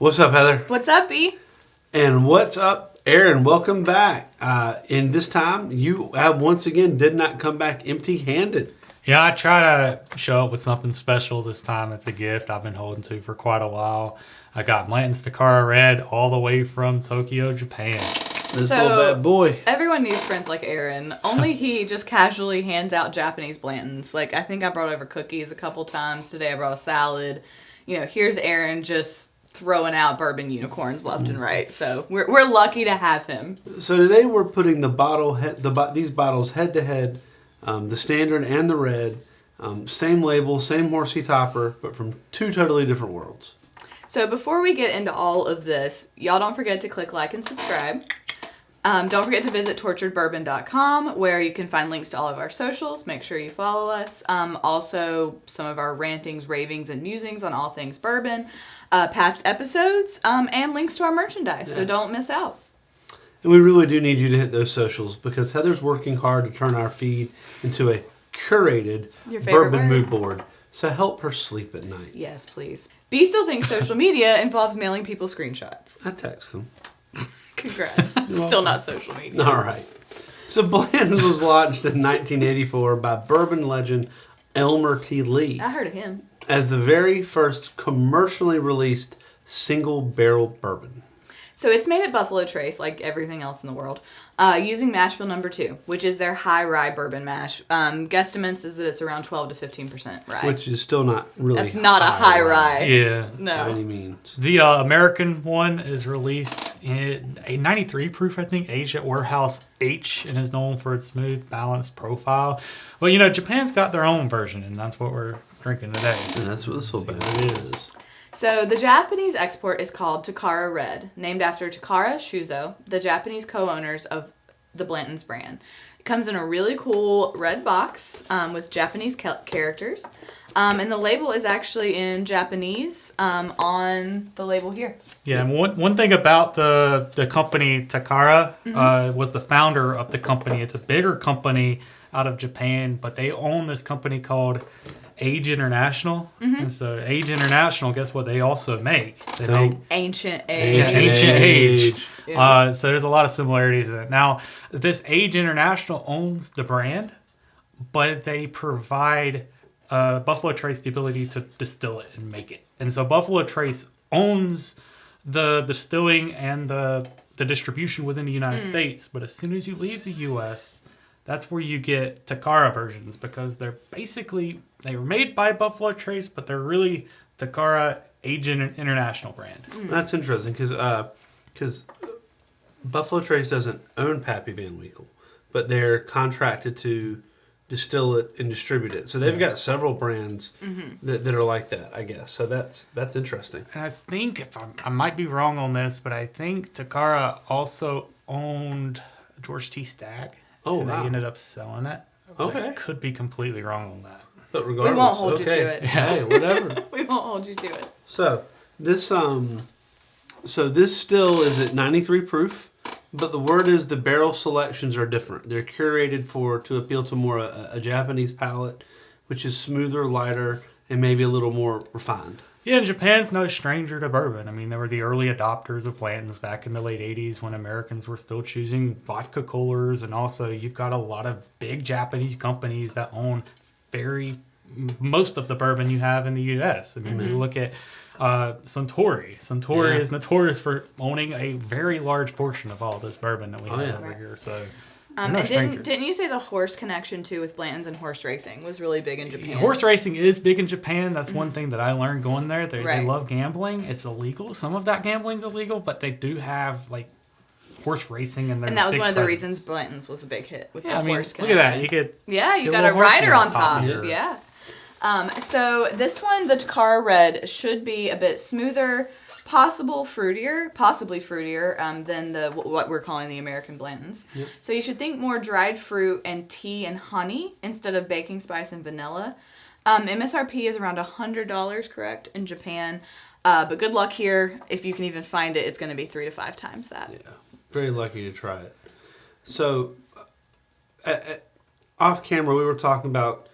What's up, Heather? What's up, B? And what's up, Aaron? Welcome back. In this time, you once again did not come back empty-handed. Yeah, I try to show up with something special this time. It's a gift I've been holding to for quite a while. I got Blanton's Takara Red all the way from Tokyo, Japan. This little bad boy. Everyone needs friends like Aaron. Only he just casually hands out Japanese Blantons. Like, I think I brought over cookies a couple times. Today I brought a salad. You know, here's Aaron just throwing out bourbon unicorns left and right. So we're lucky to have him. So today we're putting these bottles head to head, the standard and the red, same label, same horsey topper, but from two totally different worlds. So before we get into all of this, y'all don't forget to click like and subscribe. Don't forget to visit torturedbourbon.com where you can find links to all of our socials. Make sure you follow us. Also, some of our rantings, ravings, and musings on all things bourbon, past episodes, and links to our merchandise. Yeah. So don't miss out. And we really do need you to hit those socials because Heather's working hard to turn our feed into a curated bourbon mood board. So help her sleep at night. Yes, please. B still thinks social media involves mailing people screenshots. I text them. Congrats. Still not social media. All right. So Blantons was launched in 1984 by bourbon legend Elmer T. Lee. I heard of him. As the very first commercially released single barrel bourbon. So it's made at Buffalo Trace, like everything else in the world, using mash bill number 2, which is their high rye bourbon mash. Guesstimates is that it's around 12 to 15% rye. Which is still not really That's not a high rye. Yeah. No. By any means. The American one is released in a 93 proof, I think, aged at Warehouse H, and is known for its smooth, balanced profile. Well, you know, Japan's got their own version, and that's what we're drinking today. And that's what this little bad is. So the Japanese export is called Takara Red, named after Takara Shuzo, the Japanese co-owners of the Blantons brand. It comes in a really cool red box with Japanese characters. And the label is actually in Japanese on the label here. Yeah, and one thing about the company Takara was the founder of the company. It's a bigger company out of Japan, but they own this company called Age International. And so Age International, guess what they also make? They make Ancient Age. Yeah, Ancient Age. Yeah. So there's a lot of similarities in it. Now, this Age International owns the brand, but they provide Buffalo Trace the ability to distill it and make it. And so Buffalo Trace owns the distilling and the distribution within the United States. But as soon as you leave the U.S., that's where you get Takara versions because they were made by Buffalo Trace, but they're really Takara Age International brand. That's interesting because Buffalo Trace doesn't own Pappy Van Winkle, but they're contracted to distill it and distribute it. So they've got several brands that are like that, I guess. So that's interesting. And I think, I might be wrong on this, but I think Takara also owned George T. Stagg. Oh, and wow. They ended up selling it. Okay. I could be completely wrong on that. But regardless, we won't hold you to it. Hey, whatever. We won't hold you to it. So this still is at 93 proof, but the word is the barrel selections are different. They're curated to appeal to more a Japanese palate, which is smoother, lighter, and maybe a little more refined. Yeah, and Japan's no stranger to bourbon. I mean, they were the early adopters of Blantons back in the late 80s when Americans were still choosing vodka coolers. And also, you've got a lot of big Japanese companies that own most of the bourbon you have in the U.S. I mean, you look at Suntory. Suntory is notorious for owning a very large portion of all this bourbon that we have over here. So, and didn't you say the horse connection too with Blantons and horse racing was really big in Japan? Horse racing is big in Japan. That's one thing that I learned going there. They love gambling. It's illegal. Some of that gambling's illegal, but they do have like horse racing and that was one of the reasons Blantons was a big hit with the horse connection. Look at that. You got a rider on top. Here. Yeah. So this one, the Takara Red, should be a bit smoother, possibly fruitier than what we're calling the American Blantons. Yep. So you should think more dried fruit and tea and honey instead of baking spice and vanilla. MSRP is around $100, correct, in Japan. But good luck here. If you can even find it, it's going to be 3 to 5 times that. Yeah, very lucky to try it. So off camera, we were talking about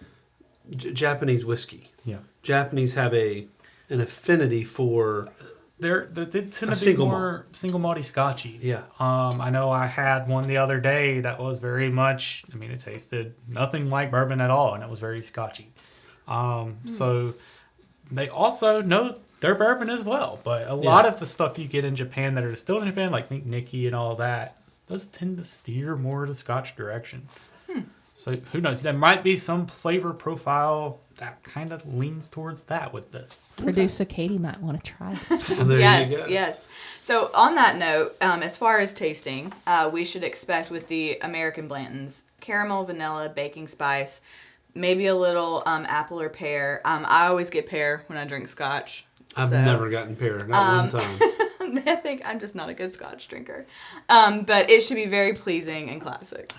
Japanese whiskey. Yeah. Japanese have an affinity for they tend to be single more single malty scotchy. Yeah. I know I had one the other day that was very much. I mean, it tasted nothing like bourbon at all, and it was very scotchy. So they also know their bourbon as well. But a lot of the stuff you get in Japan that are distilled in Japan, like Think Nicky and all that, those tend to steer more the Scotch direction. So who knows? There might be some flavor profile that kind of leans towards that with this. Producer Katie might want to try this one. Well, there you go. Yes. So on that note, as far as tasting, we should expect with the American Blantons, caramel, vanilla, baking spice, maybe a little apple or pear. I always get pear when I drink Scotch. I've never gotten pear, not one time. I think I'm just not a good Scotch drinker. But it should be very pleasing and classic.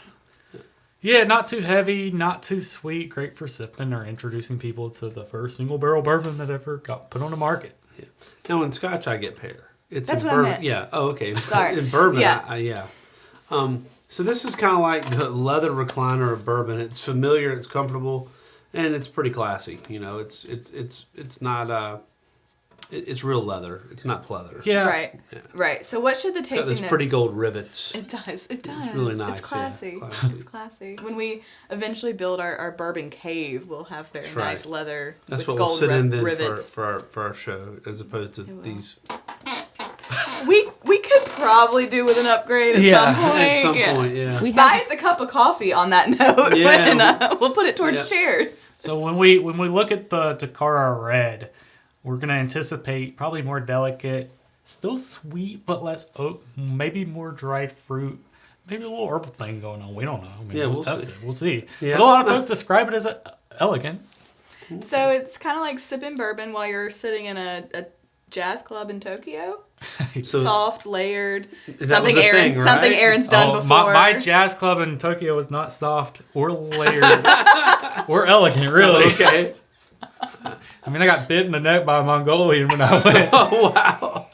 Yeah, not too heavy, not too sweet. Great for sipping or introducing people to the first single barrel bourbon that ever got put on the market. Yeah. Now in Scotch, I get pear. It's That's in what I bourbon. meant. Yeah. Oh, okay. Sorry. In bourbon, Yeah. yeah. So this is kind of like the leather recliner of bourbon. It's familiar, it's comfortable, and it's pretty classy. You know, it's not it's real leather. It's not pleather. Yeah. Right. Yeah. Right. So what should the It's got tasting those note- pretty gold rivets. It does. It does. It's really nice. It's classy. Yeah, classy. It's classy. When we eventually build our bourbon cave, we'll have very That's nice right. leather That's with what we'll gold sit in then rivets. for our show, as opposed to will. these. We could probably do with an upgrade at some point. at some point, yeah. We Buy have us a cup of coffee on that note, Yeah. and we'll put it towards Yeah. chairs. So when we look at the Takara Red, we're gonna anticipate probably more delicate, still sweet but less oak, maybe more dried fruit, maybe a little herbal thing going on. We don't know. I mean, Yeah, we'll we'll test see. it. We'll see. Yeah. But a lot of folks describe it as elegant. So it's kind of like sipping bourbon while you're sitting in a jazz club in Tokyo. So Soft, layered. that was Something a Aaron's thing, something right? Aaron's done before. My jazz club in Tokyo was not soft or layered or elegant, really. okay. I mean, I got bit in the neck by a Mongolian when I went. Oh wow.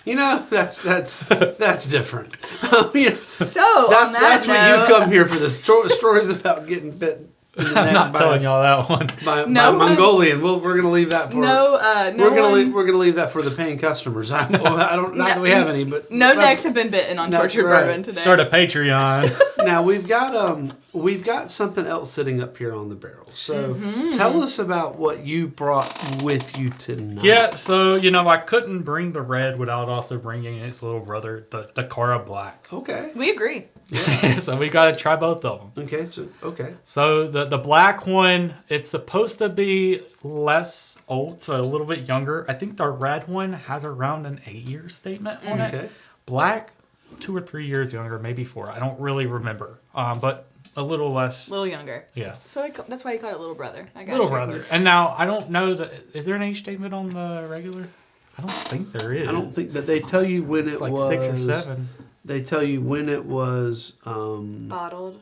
You know, that's different. You know, So on that that's note, what you come here for, the stories about getting bit. in the I'm neck not by- telling y'all that one. By No one- Mongolian. We're gonna leave that for. no we're gonna leave that for the paying customers. I don't. Not that we have any, but no necks have been bitten on That's Tortured right. Bourbon today. Start a Patreon. Now we've got something else sitting up here on the barrel. So Mm-hmm. tell us about what you brought with you tonight. Yeah, so, I couldn't bring the red without also bringing its little brother, the Takara Black. Okay. We agree. So we got to try both of them. Okay. Okay. So the black one, it's supposed to be less old, so a little bit younger. I think the red one has around an 8-year statement on it. Okay. Black, 2 or 3 years younger, maybe 4. I don't really remember, but a little less. A little younger. Yeah. So that's why you call it little brother. I got Little you. brother. And now, I don't know, is there an age statement on the regular? I don't think there is. I don't think that they tell you when it's it like was 6 or 7. They tell you when it was Bottled.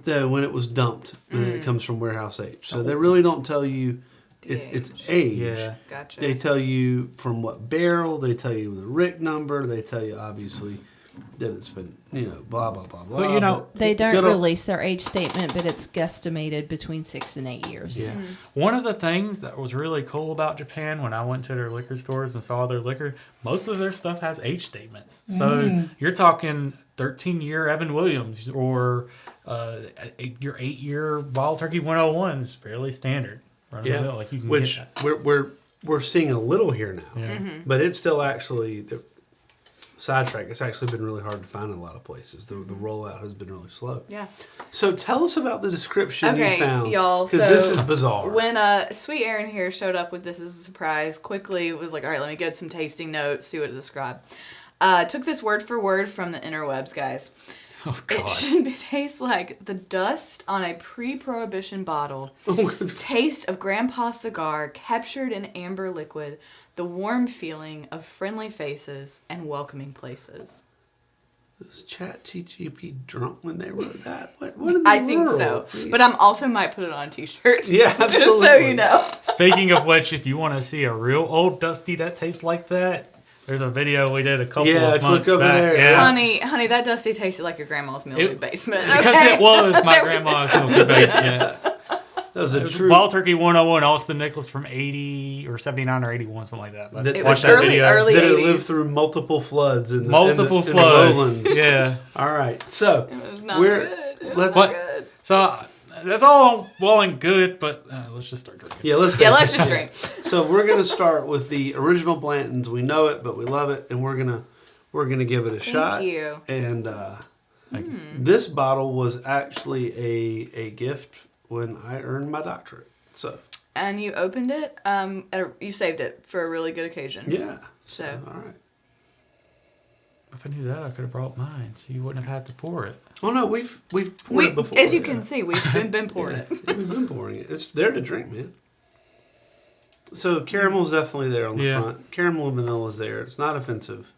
when it was dumped, and it comes from warehouse age. So they really don't tell you its age. Yeah. Gotcha. They tell you from what barrel. They tell you the RIC number. They tell you obviously that it's been blah blah blah blah. But, They don't good old- release their age statement, but it's guesstimated between 6 and 8 years. Yeah. One of the things that was really cool about Japan when I went to their liquor stores and saw their liquor, most of their stuff has age statements. So you're talking 13-year Evan Williams or your 8-year Wild Turkey 101 is fairly standard. Run of the Yeah, mill, like you can which get that. we're seeing a little here now, Yeah. but it's still actually the sidetrack. It's actually been really hard to find in a lot of places. The rollout has been really slow. Yeah. So tell us about the description Okay, you found, y'all. because So this is bizarre. when Sweet Aaron here showed up with this as a surprise, quickly was like, all right, let me get some tasting notes, see what it described. Took this word for word from the interwebs, guys. Oh, It God. should taste like the dust on a pre-prohibition bottle. Taste of Grandpa's cigar captured in amber liquid. The warm feeling of friendly faces and welcoming places. Was Chat TGP drunk when they wrote that? What in the I think so. world? But I'm also might put it on a t-shirt. Yeah, Just so absolutely. you know. Speaking of which, if you want to see a real old Dusty that tastes like that, there's a video we did a couple Yeah, of months click over back. there. Yeah. Honey, that Dusty tasted like your grandma's mildew basement. Because okay? it was my There we grandma's milky base. Yeah. was a true. Wild Turkey 101, Austin Nichols from 80 or 79 or 81, something like that. But It was watch that video. early That it 80s. lived through multiple floods in the Multiple in the floods. lowlands. Yeah. All right, so It was not we're good. It let's was good. So that's all well and good, but let's just start drinking. let's Just drink. So we're gonna start with the original Blantons. We know it, but we love it, and we're gonna give it a shot. Thank you. And this bottle was actually a gift when I earned my doctorate. So And you opened it. You saved it for a really good occasion. yeah. So All right. If I knew that, I could have brought mine, so you wouldn't have had to pour it. Oh no, we've poured it before. as you can see, we've been pouring it. Yeah, we've been pouring it. It's there to drink, man. So caramel's definitely there on the front. Caramel and vanilla is there. It's not offensive.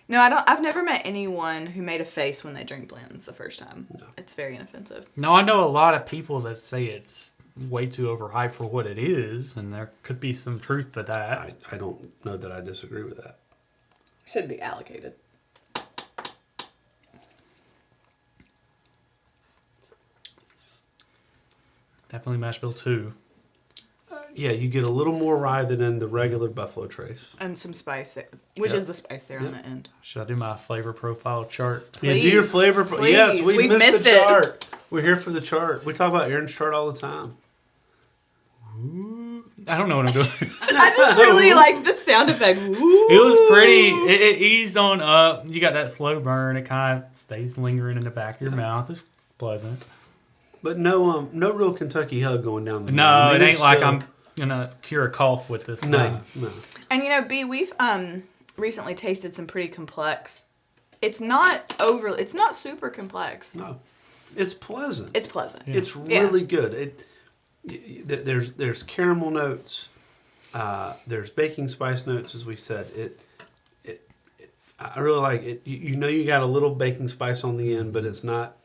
No, I don't. I've never met anyone who made a face when they drink Blantons the first time. No. It's very inoffensive. Now, I know a lot of people that say it's way too overhyped for what it is, and there could be some truth to that. I don't know that I disagree with that. Should be allocated. Definitely mash bill 2. Yeah, you get a little more rye than in the regular Buffalo Trace. And some spice there, which is the spice there on the end. Should I do my flavor profile chart? Yeah, do your Please, flavor. please. Yes, we We've missed missed the it. chart. We're here for the chart. We talk about Aaron's chart all the time. I don't know what I'm doing. I just really liked the sound effect. It was pretty. It eased on up. You got that slow burn. It kind of stays lingering in the back of your mouth. It's pleasant. But no real Kentucky hug going down the. No, I mean, it ain't it's like still- I'm gonna cure a cough with this No, thing. no. And you know, B, we've recently tasted some pretty complex. It's not super complex. No, it's pleasant. It's pleasant. It's really good. There's caramel notes. There's baking spice notes, as we said. I really like it. You know, you got a little baking spice on the end, but it's not.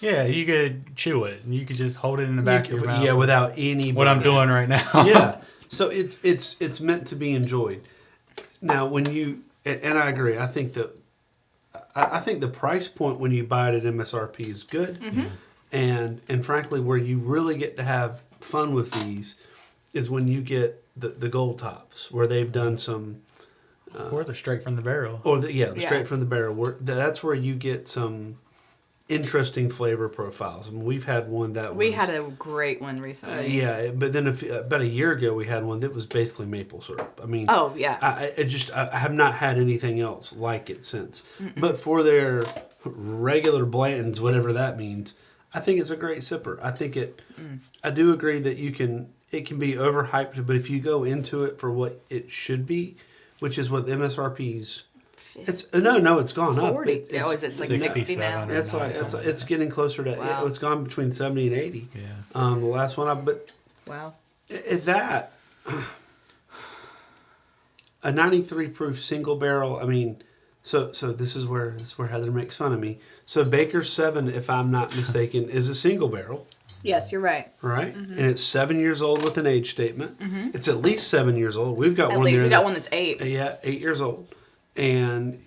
Yeah, you could chew it. You could just hold it in the back of your mouth. Yeah, without any. What I'm doing right now. Yeah, so it's meant to be enjoyed. Now, when you and I agree, I think the price point when you buy it at MSRP is good, and frankly, where you really get to have fun with these is when you get the gold tops, where they've done some, Or they're straight from the barrel. or straight from the barrel. That's where you get some interesting flavor profiles. I mean, we've had one that We had a great one recently. yeah, but then about a year ago we had one that was basically maple syrup. I mean, Oh yeah. I have not had anything else like it since. But for their regular Blantons, whatever that means, I think it's a great sipper. I think I do agree that it can be overhyped, but if you go into it for what it should be, which is what the MSRP's. It's gone up. 40. It's Is it like 60 now? 67 It's like it's getting closer to. Wow. It's gone between 70 and 80. Yeah. The last one, but Wow. at that, a 93 proof single barrel. I mean, so this is where Heather makes fun of me. So Baker's 7, if I'm not mistaken, is a single barrel, Yes, you're right. right? And it's 7 years old with an age statement. It's at least 7 years old. We've got At one least there. we got one that's 8. Yeah, 8 years old. And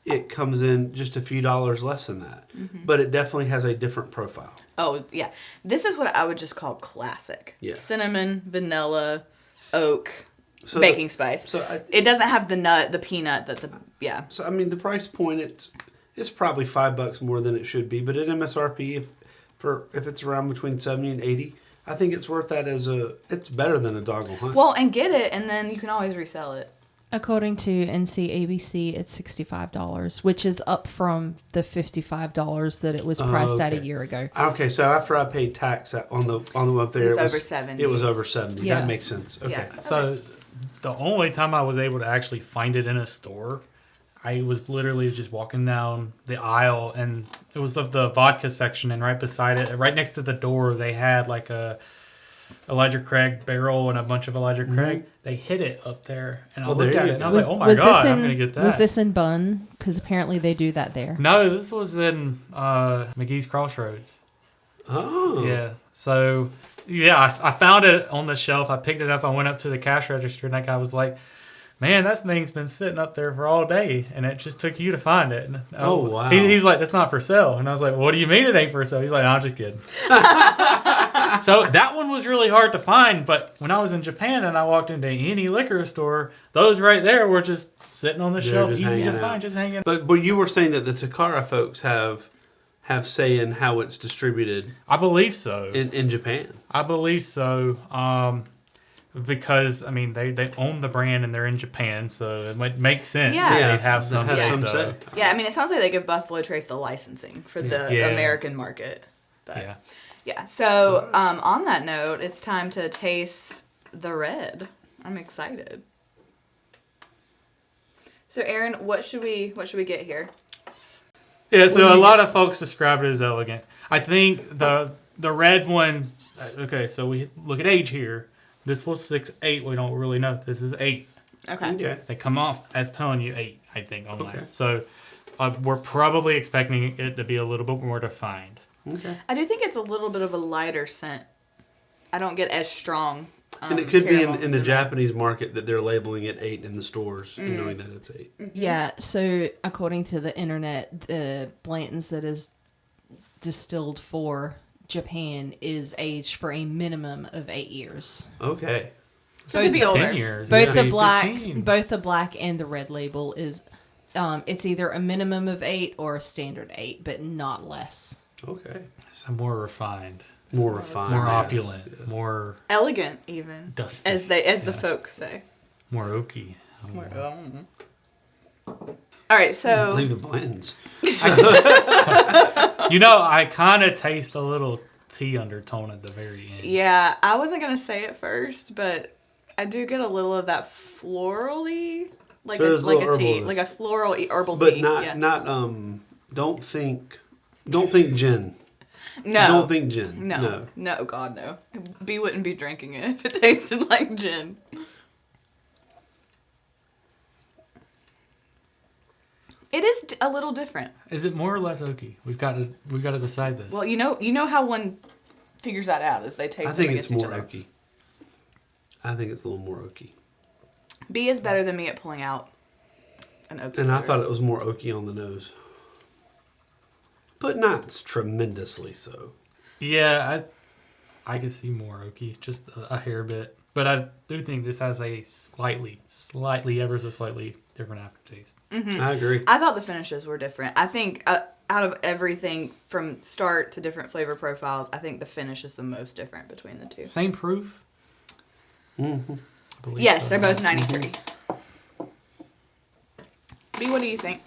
it comes in just a few dollars less than that. But it definitely has a different profile. Oh yeah. This is what I would just call classic. Yeah. Cinnamon, vanilla, oak, So baking spice. So It doesn't have the peanut So I mean, the price point it's probably $5 more than it should be. But at MSRP, if it's around between 70 and 80, I think it's worth that it's better than a dog will hunt. Well, and get it, and then you can always resell it. According to NCABC, it's $65, which is up from the $55 that it was priced at a year ago. Okay, so after I paid tax on the one up there, It was over 70. It was over 70. Yeah. That makes sense. Okay. Yeah. So the only time I was able to actually find it in a store, I was literally just walking down the aisle, and it was of the vodka section, and right beside it, right next to the door, they had like a Elijah Craig barrel and a bunch of Elijah Craig. They hid it up there, and I looked there at you it, and I go. was like, "Oh my god, I'm gonna get that." Was this in Bunn? Because apparently they do that there. No, this was in McGee's Crossroads. Oh. Yeah. So, yeah, I found it on the shelf. I picked it up. I went up to the cash register, and that guy was like, "Man, that thing's been sitting up there for all day, and it just took you to find it." And wow. He's like, "That's not for sale." And I was like, "What do you mean it ain't for sale?" He's like, "No, I'm just kidding." So that one was really hard to find. But when I was in Japan and I walked into any liquor store, those right there were just sitting on the shelf, just easy to hanging find, out. just hanging. But you were saying that the Takara folks have say in how it's distributed I believe so. in Japan. I believe so. Because I mean they own the brand and they're in Japan, so it might make sense Yeah. that Yeah, they'd have some have say. some so. say. Yeah, I mean, it sounds like they give Buffalo Trace the licensing for the Yeah. American market. But Yeah. yeah. So on that note, it's time to taste the red. I'm excited. So Aaron, what should we get here? Yeah, so a lot of folks describe it as elegant. I think the red one. Okay, so we look at age here. This was 6.8. We don't really know. This is 8. Okay. Okay. They come off as telling you 8. I think on Okay. that. So we're probably expecting it to be a little bit more defined. Okay. I do think it's a little bit of a lighter scent. I don't get as strong. And it could be caramels in the it. Japanese market that they're labeling it 8 in the stores and knowing that it's 8. Yeah, so according to the internet, the Blantons that is distilled for Japan is aged for a minimum of 8 years. Okay. So it could be older. 10 years. Both yeah. the black, 15. both the black and the red label is, it's either a minimum of 8 or a standard 8, but not less. Okay. So more refined, More refined. more yes. opulent, Yes. more Elegant, even. dusty, As the Yeah. folks say. more oaky. All right, so Leave the Blantons. You know, I kind of taste a little tea undertone at the very end. yeah, I wasn't gonna say it first, but I do get a little of that florally, like So a there's a little tea, herbalness. like a floral herbal But tea. not yeah. don't think gin. No. Don't think gin. No, God, no. B wouldn't be drinking it if it tasted like gin. It is a little different. Is it more or less oaky? We've got to decide this. Well, you know how one figures that out is they taste I them think against it's each more other. oaky. I think it's a little more oaky. B is better than me at pulling out an oaky. And I flavor. thought it was more oaky on the nose. But not tremendously so. Yeah, I can see more oaky, just a hair bit. But I do think this has a slightly, ever so slightly different aftertaste. I agree. I thought the finishes were different. I think out of everything from start to different flavor profiles, I think the finish is the most different between the two. Same proof? Mm-hmm. I believe Yes, so. they're both 93. B, what do you think?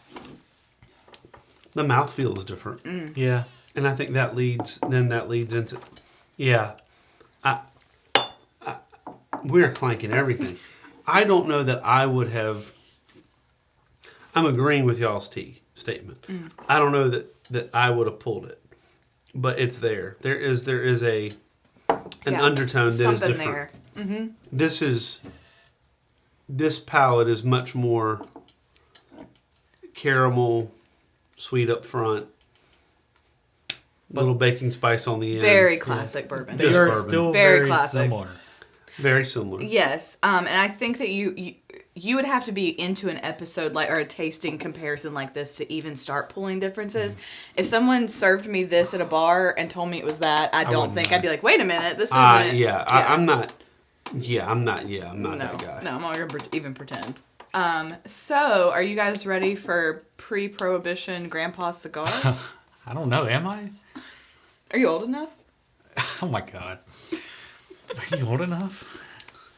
The mouthfeel is different. Yeah. And I think that leads into, yeah, we're clanking everything. I don't know that I would have, I'm agreeing with y'all's tea statement. I don't know that I would have pulled it, but it's there. There is an Yeah, undertone that is something different. there. This palate is much more caramel, sweet up front, little baking spice on the end. Very classic bourbon. They Just are bourbon. still Very very, classic. similar. Very similar. Yes, and I think that you would have to be into an episode or a tasting comparison like this to even start pulling differences. If someone served me this at a bar and told me it was that, I don't wouldn't think know. I'd be like, wait a minute, this isn't. I'm not no, that guy. No, I'm not gonna even pretend. So are you guys ready for pre-prohibition grandpa cigar? I don't know, am I? Are you old enough? Oh my god. Are you old enough?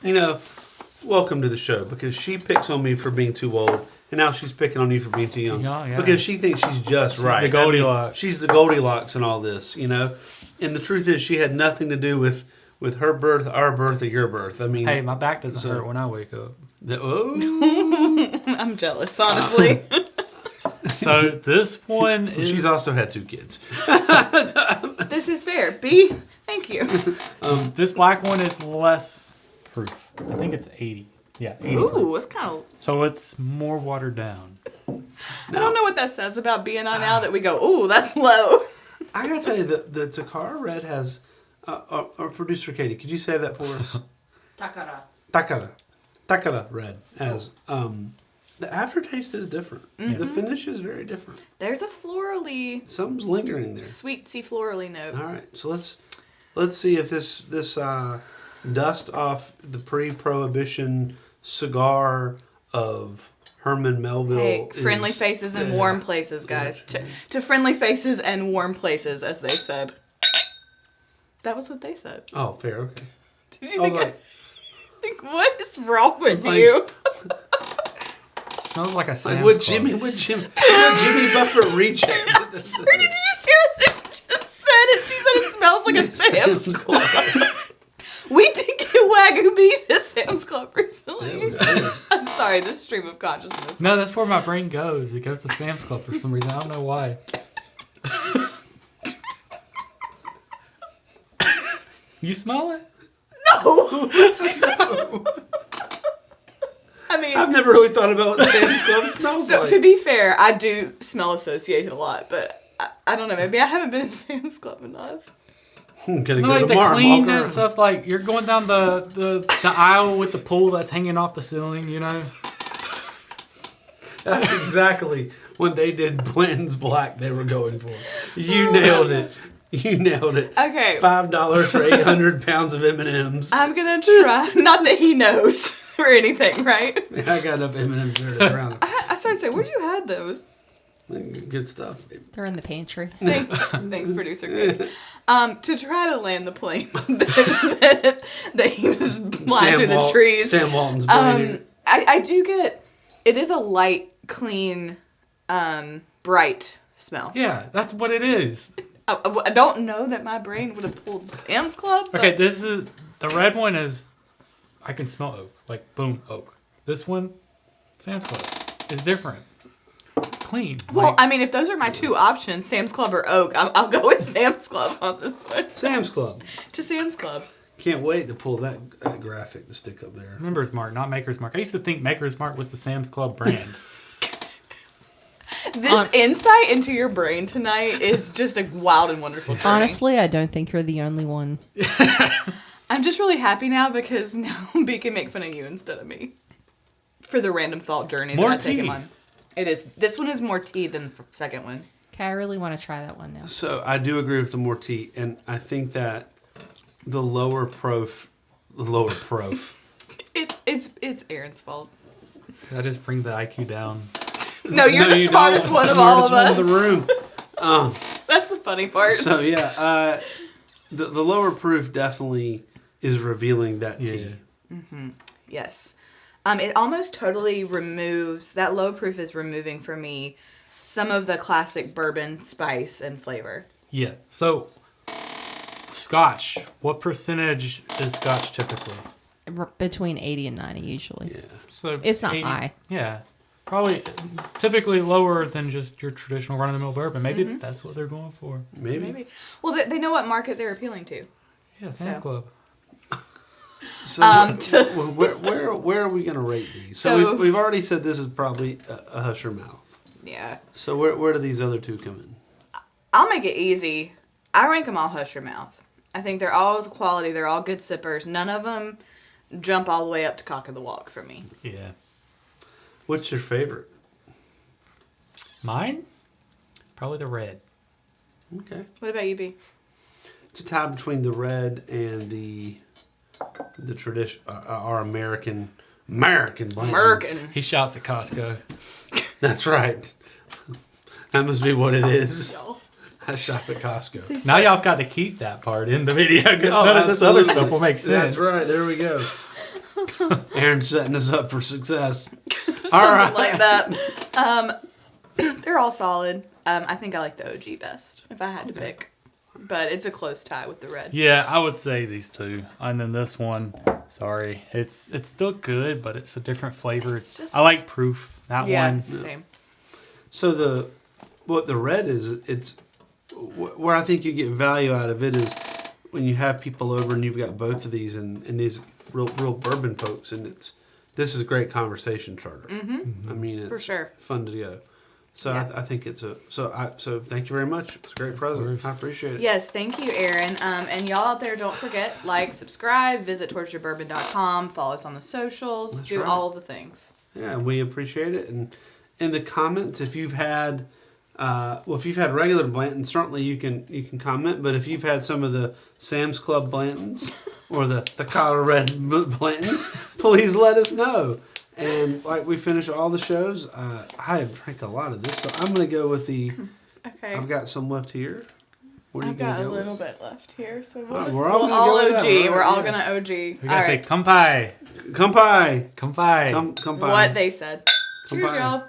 You know, welcome to the show because she picks on me for being too old, and now she's picking on you for being too young. Yeah. Because she thinks she's just right. the Goldilocks. She's the Goldilocks and all this, you know. And the truth is, she had nothing to do with her birth, our birth, or your birth. I mean, Hey, my back doesn't hurt when I wake up. I'm jealous, honestly. So this one is... she's also had 2 kids. This is fair. B, thank you. This black one is less proof. I think it's 80. Yeah, 80 proof. Ooh, it's kind of... So it's more watered down. I don't know what that says about being on now that we go, ooh, that's low. I gotta tell you, the Takara Red has, our producer Katie, could you say that for us? Takara Red has, the aftertaste is different. The finish is very different. There's a florally, Something's lingering there. sweet, florally note. All right, so let's Let's see if this dust off the pre-prohibition cigar of Herman Melville. Hey, friendly is- faces and warm places, guys. To friendly faces and warm places, as they said. That was what they said. Oh, fair. Okay. Did you I was think? like, Think what is wrong with like- you? Smells like a Sam's like would Club. Jimmy Buffett reject? Or did you just hear what they just said? She said it smells like a Sam's Club. We did get Wagyu beef at Sam's Club recently. I'm sorry, this stream of consciousness. No, that's where my brain goes. It goes to Sam's Club for some reason. I don't know why. You smell it? No. I mean, I've never really thought about what Sam's Club smells so like. to be fair, I do smell associated a lot, but I don't know. Maybe I haven't been in Sam's Club enough. I'm gonna No, go like the tomorrow. cleanness of like you're going down the aisle with the pool that's hanging off the ceiling, you know? That's exactly when they did Blanton's Black they were going for. You nailed it. You nailed it. Okay. $5 for 800 pounds of M&Ms. I'm gonna try. Not that he knows or anything, right? I got enough M&Ms there to drown I started saying, where'd you had those? it. Good stuff. Baby. They're in the pantry. Thanks, producer Greg. To try to land the plane that he was flying through the trees. Sam Walton's plane. I do get, it is a light, clean, bright smell. Yeah, that's what it is. I don't know that my brain would have pulled Sam's Club. But Okay, this is the red one is I can smell oak. Like boom, oak. This one, Sam's Club, is different. Clean. Well, like, I mean, if those are my two options, Sam's Club or Oak, I'll go with Sam's Club on this one. Sam's Club. To Sam's Club. Can't wait to pull that graphic to stick up there. Members Mark, not Maker's Mark. I used to think Maker's Mark was the Sam's Club brand. This insight into your brain tonight is just a wild and wonderful journey. Honestly, I don't think you're the only one. I'm just really happy now because now B can make fun of you instead of me. For the random thought journey More that I take him tea. on. It is. This one is more tea than the second one. Okay, I really want to try that one now. So I do agree with the more tea, and I think that the lower prof. It's Aaron's fault. I just bring the IQ down. No, you're the you smartest don't. one of all of us. Smartest one in the room. That's the funny part. So yeah, the lower proof definitely is revealing that tea. Yes. It almost totally removes, that low proof is removing for me some of the classic bourbon spice and flavor. Yeah. So, Scotch. What percentage is Scotch typically? Between 80 and 90 usually. Yeah. So It's not high. Yeah. Probably typically lower than just your traditional run-of-the-mill bourbon. Maybe that's what they're going for. Maybe. Well, they know what market they're appealing to. Yeah, Sam's So. Club. So where are we going to rate these? So we've already said this is probably a hush your mouth. Yeah. So where do these other two come in? I'll make it easy. I rank them all hush your mouth. I think they're all quality. They're all good sippers. None of them jump all the way up to cock of the walk for me. Yeah. What's your favorite? Mine? Probably the red. Okay. What about you, B? It's a tie between the red and the tradition, our American Blantons. American. He shouts at Costco. That's right. That must be what it is. Y'all. I shop at Costco. Now y'all got to keep that part in the video because Oh, none of this other absolutely. stuff will make sense. That's right. There we go. Aaron's setting us up for success. Something All right. like that. They're all solid. I think I like the OG best if I had to pick. But it's a close tie with the red. Yeah, I would say these two, and then this one. Sorry, it's still good, but it's a different flavor. It's just- I like proof. That Yeah, one. same. So what the red is, it's where I think you get value out of it is when you have people over and you've got both of these and these real bourbon folks, and this is a great conversation starter. I mean, it's For sure. fun to go. So Yeah. I think it's so thank you very much. It's a great present. course. I appreciate it. Yes, thank you, Aaron. And y'all out there, don't forget, like, subscribe, visit torturedbourbon.com, follow us on the socials, That's do right. all of the things. Yeah, we appreciate it. And in the comments, if you've had well, if you've had regular Blantons, certainly you can comment. But if you've had some of the Sam's Club Blantons or the Takara Red Blantons, please let us know. And like we finish all the shows, I have drank a lot of this, so I'm gonna go with the. Okay. I've got some left here. What are you I've got gonna a go little with? bit left here, so All right, we'll we're all gonna all go with OG. that, right? We're all Yeah. gonna OG. We All gotta say, right. kampai. Kampai. Kampai. Kampai. What they said. Cheers, Kampai. y'all.